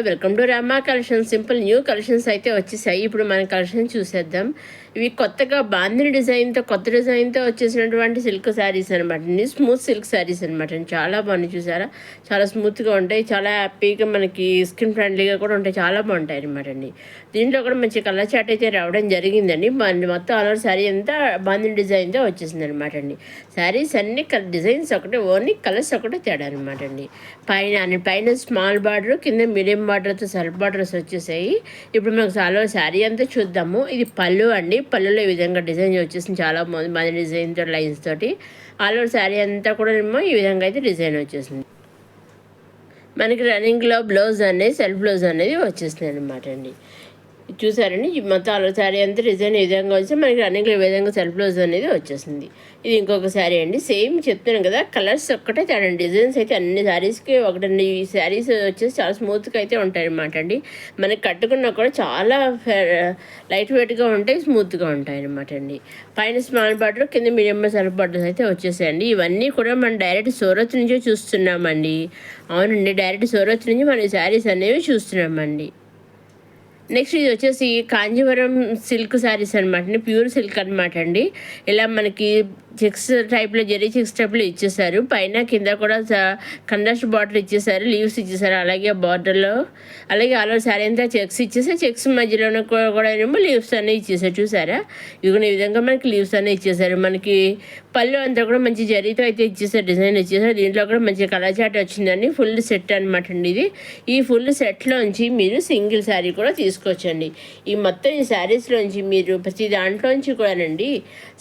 Welcome to Rama collection. Simple new collections అయితే వచ్చేసాయి. ఇప్పుడు మన కలెక్షన్ చూసేద్దాం. ఇవి కొత్తగా బాందిని డిజైన్తో కొత్త డిజైన్తో వచ్చేసినటువంటి సిల్క్ శారీస్ అనమాట అండి. స్మూత్ సిల్క్ శారీస్ అనమాట అండి. చాలా బాగున్నాయి చూసారా, చాలా స్మూత్గా ఉంటాయి, చాలా హ్యాపీగా మనకి స్కిన్ ఫ్రెండ్లీగా కూడా ఉంటాయి, చాలా బాగుంటాయి అనమాట అండి. దీంట్లో కూడా మంచి కలర్ చాట్ అయితే రావడం జరిగిందండి. మొత్తం ఆల్ ఓవర్ శారీ అంతా బాందిని డిజైన్తో వచ్చేసింది అనమాట అండి. శారీస్ అన్ని డిజైన్స్ ఒకటే, ఓన్లీ కలర్స్ ఒకటే తేడా అనమాట అండి. పైన స్మాల్ బార్డర్, కింద మీడియం బార్డర్తో సెల్ఫ్ బార్డర్స్ వచ్చేసాయి. ఇప్పుడు మనకు చాలా శారీ అంతా చూద్దాము. ఇది పళ్ళు అండి. పళ్ళులో ఈ విధంగా డిజైన్ వచ్చేసింది, చాలా బాగుంది. మన డిజైన్తో లైన్స్ తోటి ఆల్ ఓవర్ శారీ అంతా కూడా ఏమో ఈ విధంగా అయితే డిజైన్ వచ్చేసింది. మనకి రన్నింగ్లో బ్లౌజ్ అనేది సెల్ఫ్ బ్లౌజ్ అనేది వచ్చేసింది అనమాట అండి. చూసారండి, మొత్తం ఆల్ ఓవర్ శారీ అంతా డిజైన్ ఈ విధంగా వచ్చి మనకి రన్నింగ్లో ఈ విధంగా సెల్ఫ్ బ్లౌజ్ అనేది వచ్చేసింది. ఇది ఇంకొక శారీ అండి. సేమ్ చెప్తున్నాను కదా, కలర్స్ ఒక్కటే తేడా, డిజైన్స్ అయితే అన్ని శారీస్కి ఒకటండి. ఈ శారీస్ వచ్చేసి చాలా స్మూత్గా అయితే ఉంటాయి అనమాట అండి. మనకి కట్టుకున్నా కూడా చాలా లైట్ వెయిట్గా ఉంటాయి, స్మూత్గా ఉంటాయి అనమాట అండి. పైన స్మాల్ బార్డర్, కింద మీడియం సెల్ఫ్ బార్డర్స్ అయితే వచ్చేసాయండి. ఇవన్నీ కూడా మనం డైరెక్ట్ సూరత్ నుంచే చూస్తున్నామండి. అవునండి, డైరెక్ట్ సూరత్ నుంచి మన శారీస్ అనేవి చూస్తున్నామండి. నెక్స్ట్ ఇది వచ్చేసి కాంజీవరం సిల్క్ శారీస్ అనమాట అండి. ప్యూర్ సిల్క్ అనమాట అండి. ఇలా మనకి చెక్స్ టైప్లో, జెరీ చెక్స్ టైప్లో ఇచ్చేసారు. పైన కింద కూడా కంట్రాస్ట్ బార్డర్ ఇచ్చేసారు, లీవ్స్ ఇచ్చేసారు. అలాగే బార్డర్లో అలాగే ఆల్ ఓవర్ శారీ అంతా చెక్స్ ఇచ్చేసి, చెక్స్ మధ్యలోనే కూడా ఏమో లీవ్స్ అనేవి ఇచ్చేసారు. చూసారా, ఇవి ఈ విధంగా మనకి లీవ్స్ అనేవి ఇచ్చేసారు. మనకి పళ్ళు అంతా కూడా మంచి జరీతో అయితే ఇచ్చేసారు, డిజైన్ ఇచ్చేసారు. దీంట్లో కూడా మంచి కలర్ చాట్ వచ్చిందండి. ఫుల్ సెట్ అనమాట అండి ఇది. ఈ ఫుల్ సెట్లోంచి మీరు సింగిల్ శారీ కూడా తీసుకోవచ్చండి. ఈ మొత్తం ఈ శారీస్లోంచి మీరు ప్రతి దాంట్లోంచి కూడానండి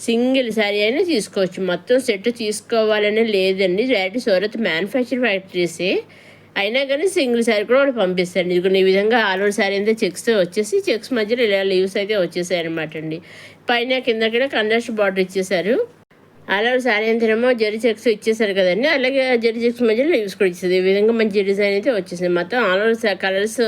సింగిల్ శారీ అయినా తీసుకోవచ్చు. మొత్తం సెట్ తీసుకోవాలనే లేదండి. డైరెక్ట్ సూరత్ మ్యానుఫ్యాక్చర్ ఫ్యాక్టరీసే అయినా కానీ సింగిల్ శారీ కూడా వాళ్ళు పంపిస్తారండి. ఇది ఈ విధంగా ఆల్ ఓవర్ శారీ అంతా చెక్స్ వచ్చేసి, చెక్స్ మధ్యలో ఇలా లీవ్స్ అయితే వచ్చేసాయి అనమాట అండి. పైన కింద కూడా కంట్రాస్ట్ బార్డర్ ఇచ్చేసారు. ఆల్ ఓవర్ శారీ అంతేమో జరీ చెక్స్ ఇచ్చేసారు కదండి. అలాగే జరీ చెక్స్ మధ్యలో లీవ్స్ కూడా ఇచ్చేది. ఈ విధంగా మంచి డిజైన్ అయితే వచ్చేసింది. మొత్తం ఆల్ ఓవర్ కలర్స్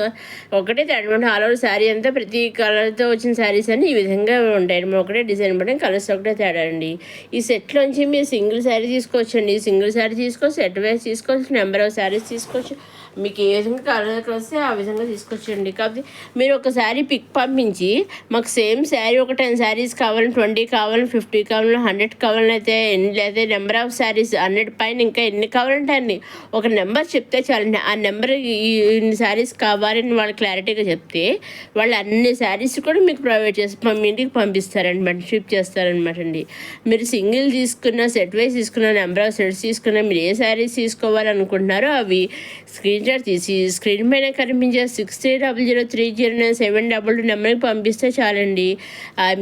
ఒకటే తేడా. ఆల్ ఓవర్ శారీ అంతా ప్రతి కలర్తో వచ్చిన శారీస్ అన్ని ఈ విధంగా ఉంటాయి. ఒకటే డిజైన్ బట్టి కలర్స్ ఒకటే తేడా అండి. ఈ సెట్లోంచి మీరు సింగిల్ శారీ తీసుకోవచ్చండి. సింగిల్ శారీ తీసుకోవచ్చు, సెట్ వైజ్ తీసుకోవచ్చు, నెంబర్ ఆఫ్ శారీస్ తీసుకోవచ్చు. మీకు ఏ విధంగా కలర్ వస్తే ఆ విధంగా తీసుకొచ్చండి. కాకపోతే మీరు ఒక శారీ పిక్ పంపించి మాకు సేమ్ శారీ ఒక 10 శారీస్ కావాలని, 20 కావాలని, 50 కావాలని, 100 కావాలని అయితే లేదా నెంబర్ ఆఫ్ శారీస్ 100 పైన ఇంకా ఎన్ని కావాలంటే అన్ని ఒక నెంబర్ చెప్తే చాలండి. ఆ నెంబర్ ఇన్ని శారీస్ కావాలని వాళ్ళు క్లారిటీగా చెప్తే వాళ్ళు అన్ని శారీస్ కూడా మీకు ప్రొవైడ్ చేసి ఇంటికి పంపిస్తారనమాట, షిప్ చేస్తారనమాట అండి. మీరు సింగిల్ తీసుకున్న, సెట్ వైజ్ తీసుకున్న, నెంబర్ ఆఫ్ సెట్స్ తీసుకున్న, మీరు ఏ శారీస్ తీసుకోవాలనుకుంటున్నారో అవి స్క్రీన్ షాట్ తీసి స్క్రీన్ పైన కనిపించే 6300309722 నెంబర్కి పంపిస్తే చాలండి.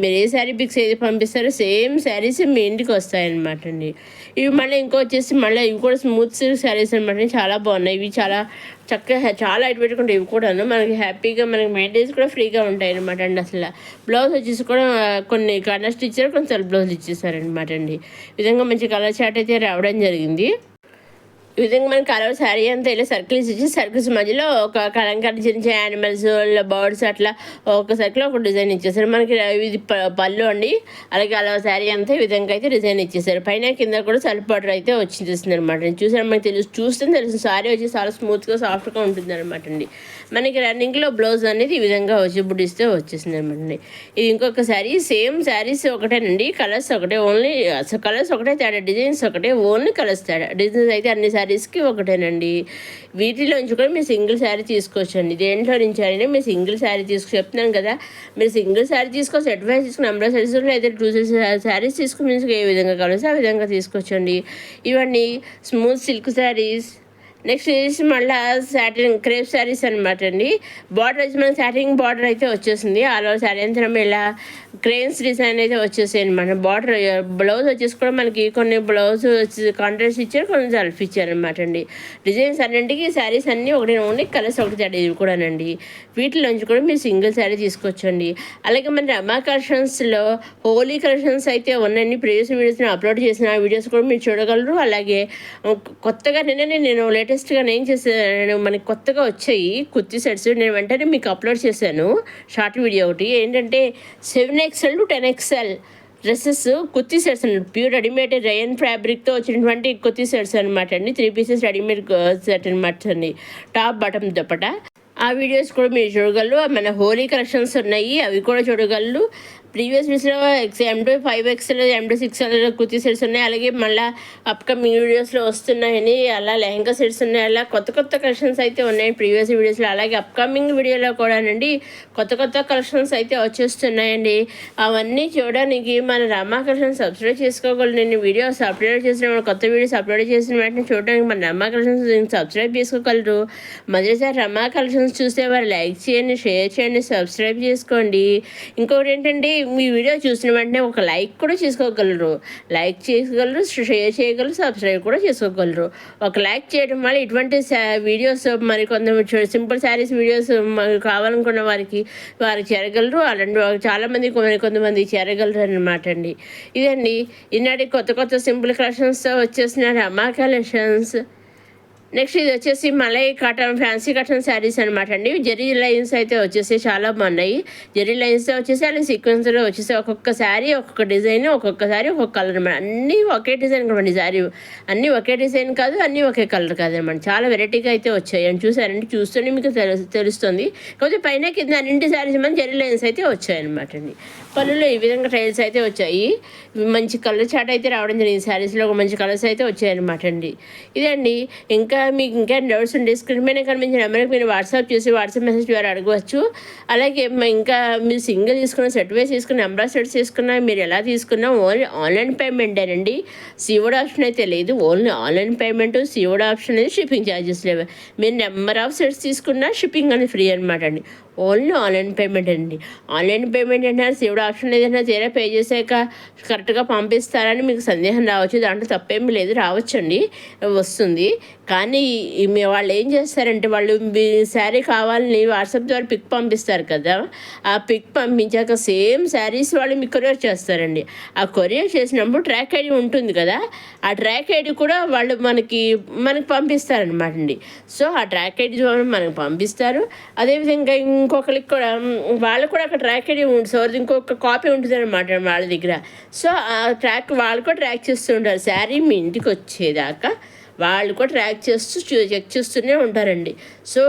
మీరు ఏ శారీ పిక్స్ ఏది పంపిస్తారో సేమ్ శారీస్ మీ ఇంటికి వస్తాయన్నమాట అండి. ఇవి మళ్ళీ ఇంకో వచ్చేసి మళ్ళీ ఇవి కూడా స్మూత్ సిల్క్ శారీస్ అనమాట. చాలా బాగున్నాయి. ఇవి చాలా చక్కగా, చాలా హైట్ పెట్టుకుంటే ఇవి కూడాను మనకి హ్యాపీగా, మనకి మెయింటెనెన్స్ కూడా ఫ్రీగా ఉంటాయి అనమాట అండి. అసలు బ్లౌజ్ వచ్చేసి కూడా కొన్ని కంట్రాస్ట్ ఇచ్చారు, కొన్ని సెల్ఫ్ బ్లౌజ్ ఇచ్చేసారనమాట అండి. ఈ విధంగా మంచి కలర్ చాట్ అయితే రావడం జరిగింది. ఈ విధంగా మనకి కలర్ శారీ అంతా ఇలా సర్కిల్స్ ఇచ్చి, సర్కిల్స్ మధ్యలో ఒక కలంకారీ చిన్న చిన్న యానిమల్స్, బర్డ్స్ అట్లా ఒక సర్కిల్ ఒక డిజైన్ ఇచ్చేసారు. మనకి ఇది పళ్ళు అండి. అలాగే కలర్ శారీ అంతా ఈ విధంగా అయితే డిజైన్ ఇచ్చేసారు. పైన కింద కూడా సెల్ఫ్ బార్డర్ అయితే వచ్చేస్తుంది అనమాట. చూసారు, మనకి చూస్తే తెలుసు శారీ వచ్చి చాలా స్మూత్గా, సాఫ్ట్గా ఉంటుంది అనమాట అండి. మనకి రన్నింగ్లో బ్లౌజ్ అనేది ఈ విధంగా వచ్చి బుడిస్తే వచ్చేసింది అనమాట అండి. ఇది ఇంకొక శారీ, సేమ్ శారీస్ ఒకటేనండి, కలర్స్ ఒకటే, ఓన్లీ కలర్స్ ఒకటే తేడా, డిజైన్స్ ఒకటే, ఓన్లీ కలర్స్ తేడా. డిజైన్స్ అయితే అన్ని శారీస్కి ఒకటేనండి. వీటిలోంచి కూడా మీరు సింగిల్ శారీ తీసుకోవచ్చండి. దేంట్లో నుంచి అయినా మీరు సింగిల్ శారీ చెప్తున్నాను కదా, మీరు సింగిల్ శారీ తీసుకోవచ్చు, సెట్ వైజ్ తీసుకుని నెంబర్ ఆఫ్ శారీస్ లేదా 2 శారీస్ తీసుకుని ఏ విధంగా కావాల్సి ఆ విధంగా తీసుకోవచ్చండి. ఇవన్నీ స్మూత్ సిల్క్ శారీస్. నెక్స్ట్ వచ్చేసి మళ్ళీ సాటిన్ క్రేప్ శారీస్ అనమాట అండి. బార్డర్ వచ్చి మనకి సాటిన్ బార్డర్ అయితే వచ్చేసింది. ఆల్ ఓవర్ శారీ అంతా ఇలా క్రేన్స్ డిజైన్ అయితే వచ్చేసాయి అనమాట. బార్డర్ బ్లౌజ్ వచ్చేసి కూడా మనకి కొన్ని బ్లౌజ్ వచ్చి కాంట్రాస్ట్ ఇచ్చారు, కొన్ని సెల్ఫ్ ఇచ్చారు అనమాట అండి. డిజైన్స్ అన్నింటికి శారీస్ అన్నీ ఒకటి, ఓన్లీ కలర్స్ ఒకటి తేడా ఇవి కూడానండి. వీటిలోంచి కూడా మీరు సింగిల్ శారీ తీసుకోవచ్చండి. అలాగే మన రమా కలెక్షన్స్లో హోలీ కలెక్షన్స్ అయితే ఉన్నాయండి. ప్రీవియస్ వీడియోస్ని అప్లోడ్ చేసిన వీడియోస్ కూడా మీరు చూడగలరు. అలాగే కొత్తగా నేను లేటెస్ట్గా నేను చేశాను, మనకి కొత్తగా వచ్చాయి కుర్తీ సెట్స్. నేను వెంటనే మీకు అప్లోడ్ చేశాను షార్ట్ వీడియో ఒకటి. ఏంటంటే 7XL to 10XL dresses kurti sets అండి. ప్యూర్ రెడీమేడ్ రయన్ ఫ్యాబ్రిక్తో వచ్చినటువంటి కుర్తీ సెట్స్ అనమాట అండి. 3 పీసెస్ రెడీమేడ్ సెట్ అనమాట అండి. Top bottom dupatta. ఆ వీడియోస్ కూడా మీరు చూడగలరు. మన హోలీ కలెక్షన్స్ ఉన్నాయి, అవి కూడా చూడగలరు. ప్రీవియస్ వీడియోస్లో M2 5XL M2 6L kurti sets ఉన్నాయి, అలాగే మళ్ళీ అప్కమింగ్ వీడియోస్లో వస్తున్నాయని అలా లెహంగా సెట్స్ ఉన్నాయి. అలా కొత్త కొత్త కలెక్షన్స్ అయితే ఉన్నాయి ప్రీవియస్ వీడియోస్లో. అలాగే అప్కమింగ్ వీడియోలో కూడానండి కొత్త కొత్త కలెక్షన్స్ అయితే వచ్చేస్తున్నాయండి. అవన్నీ చూడడానికి మన రమా కలెక్షన్స్ సబ్స్క్రైబ్ చేసుకోగలరు. నేను వీడియోస్ అప్లోడ్ చేసిన కొత్త వీడియోస్ అప్లోడ్ చేసిన వెంటనే చూడడానికి మన రమా కలెక్షన్స్ సబ్స్క్రైబ్ చేసుకోగలరు. మొదటిసారి రమా కలెక్షన్స్ చూసేవారు లైక్ చేయండి, షేర్ చేయండి, సబ్స్క్రైబ్ చేసుకోండి. ఇంకొకటి ఏంటంటే మీ వీడియో చూసిన వెంటనే ఒక లైక్ కూడా చేసుకోగలరు, లైక్ చేయగలరు, షేర్ చేయగలరు, సబ్స్క్రైబ్ కూడా చేసుకోగలరు. ఒక లైక్ చేయడం వల్ల ఇటువంటి వీడియోస్ మరి కొంత సింపుల్ శారీస్ వీడియోస్ కావాలనుకున్న వారికి చేరగలరు. అలాంటి చాలామంది కొంతమంది చేరగలరు అనమాట అండి. ఇదండి ఈనాటి కొత్త కొత్త సింపుల్ కలెక్షన్స్తో వచ్చేసిన రమా కలెక్షన్స్. నెక్స్ట్ ఇది వచ్చేసి malai cotton fancy cotton saris అనమాట అండి. జెరీ లైన్స్ అయితే వచ్చేసి చాలా బాగున్నాయి. జెరీ లైన్స్తో వచ్చేసి అలా సీక్వెన్స్లో వచ్చేసి ఒక్కొక్క శారీ ఒక్కొక్క డిజైన్, ఒక్కొక్క శారీ ఒక్కొక్క కలర్ అనమాట. అన్నీ ఒకే డిజైన్ కదండి, శారీ అన్నీ ఒకే డిజైన్ కాదు, అన్నీ ఒకే కలర్ కాదనమాట. చాలా వెరైటీగా అయితే వచ్చాయి అని చూసారండి, చూస్తూనే మీకు తెలుస్తుంది. కాకపోతే పైన కింద అన్నింటి శారీస్ మన జెరీ లైన్స్ అయితే వచ్చాయన్నమాట అండి. పళ్ళులో ఈ విధంగా ట్రైల్స్ అయితే వచ్చాయి. మంచి కలర్ చాట్ అయితే రావడం జరిగింది. శారీస్లో ఒక మంచి కలర్స్ అయితే వచ్చాయన్నమాట అండి. ఇదండి ఇంకా మీకు ఇంకా డౌట్స్ ఉంటే స్క్రీన్ పైన కనిపించిన నెంబర్కి మీరు వాట్సాప్ మెసేజ్ ద్వారా అడగవచ్చు. అలాగే ఇంకా మీరు సింగిల్ తీసుకున్న సెట్ వైస్ తీసుకున్న నెంబర్ ఆఫ్ సెట్స్ తీసుకున్నా మీరు ఎలా తీసుకున్నా ఓన్లీ ఆన్లైన్ పేమెంటేనండి. సీఓడి ఆప్షన్ అయితే లేదు, only online payment. COD option అనేది షిప్పింగ్ ఛార్జెస్ లేవు. మీరు నెంబర్ ఆఫ్ సెట్స్ తీసుకున్నా షిప్పింగ్ అనేది ఫ్రీ అనమాట అండి. ఓన్లీ ఆన్లైన్ పేమెంట్ అండి. ఆన్లైన్ పేమెంట్ అంటే సీఓడి ఆప్షన్ ఏదైనా తీరా పే చేసాక కరెక్ట్గా పంపిస్తారని మీకు సందేహం రావచ్చు. దాంట్లో తప్పేమీ లేదు, రావచ్చండి, వస్తుంది. కానీ వాళ్ళు ఏం చేస్తారంటే వాళ్ళు శారీ కావాలని వాట్సాప్ ద్వారా పిక్ పంపిస్తారు కదా, ఆ పిక్ పంపించాక సేమ్ శారీస్ వాళ్ళు మీకు కొరియర్ చేస్తారండి. ఆ కొరియర్ చేసినప్పుడు ట్రాక్ ఐడి ఉంటుంది కదా, ఆ ట్రాక్ ఐడి కూడా వాళ్ళు మనకి పంపిస్తారనమాట అండి. సో ఆ ట్రాక్ ఐడి మనకు పంపిస్తారు. అదేవిధంగా ఇంకొకరికి కూడా వాళ్ళు కూడా అక్కడ ట్రాక్ ఐడి ఉంటుంది, సో ఇంకొక కాపీ ఉంటుంది అనమాట వాళ్ళ దగ్గర. సో ఆ ట్రాక్ వాళ్ళు కూడా ట్రాక్ చేస్తూ ఉంటారు. శారీ మీ ఇంటికి వచ్చేదాకా వాళ్ళు కూడా ట్రాక్ చేస్తూ చెక్ చేస్తూనే ఉంటారండి. సో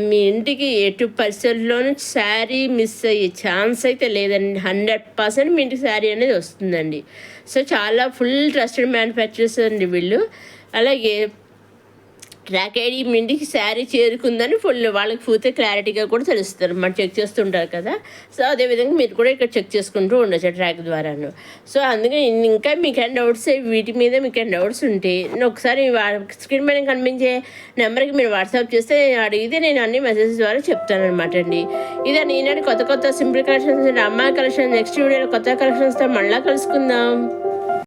మీ ఇంటికి ఎటు పరిస్థితుల్లోనూ శారీ మిస్ అయ్యే ఛాన్స్ అయితే లేదండి. 100% మీ ఇంటికి శారీ అనేది వస్తుందండి. సో చాలా ఫుల్ ట్రస్టెడ్ మ్యానుఫ్యాక్చరర్స్ అండి వీళ్ళు. అలాగే ట్రాక్ ఐడి మీ ఇంటికి శారీ చేరుకుందని వాళ్ళకి పూర్తి క్లారిటీగా కూడా తెలుస్తారు, మనం చెక్ చేస్తుంటారు కదా. సో అదేవిధంగా మీరు కూడా ఇక్కడ చెక్ చేసుకుంటూ ఉండొచ్చు ట్రాక్ ద్వారాను. సో అందుకని ఇంకా మీకు డౌట్స్ వీటి మీద మీకు డౌట్స్ ఉంటే ఒకసారి స్క్రీన్ పైన కనిపించే నెంబర్కి మీరు వాట్సాప్ చేస్తే అడిగితే నేను అన్ని మెసేజెస్ ద్వారా చెప్తాను అనమాట అండి. ఇదని ఈనాడు కొత్త కొత్త సింపుల్ కలెక్షన్స్, రమా కలెక్షన్. నెక్స్ట్ వీడియోలో కొత్త కలెక్షన్స్తో మళ్ళీ కలుసుకుందాం.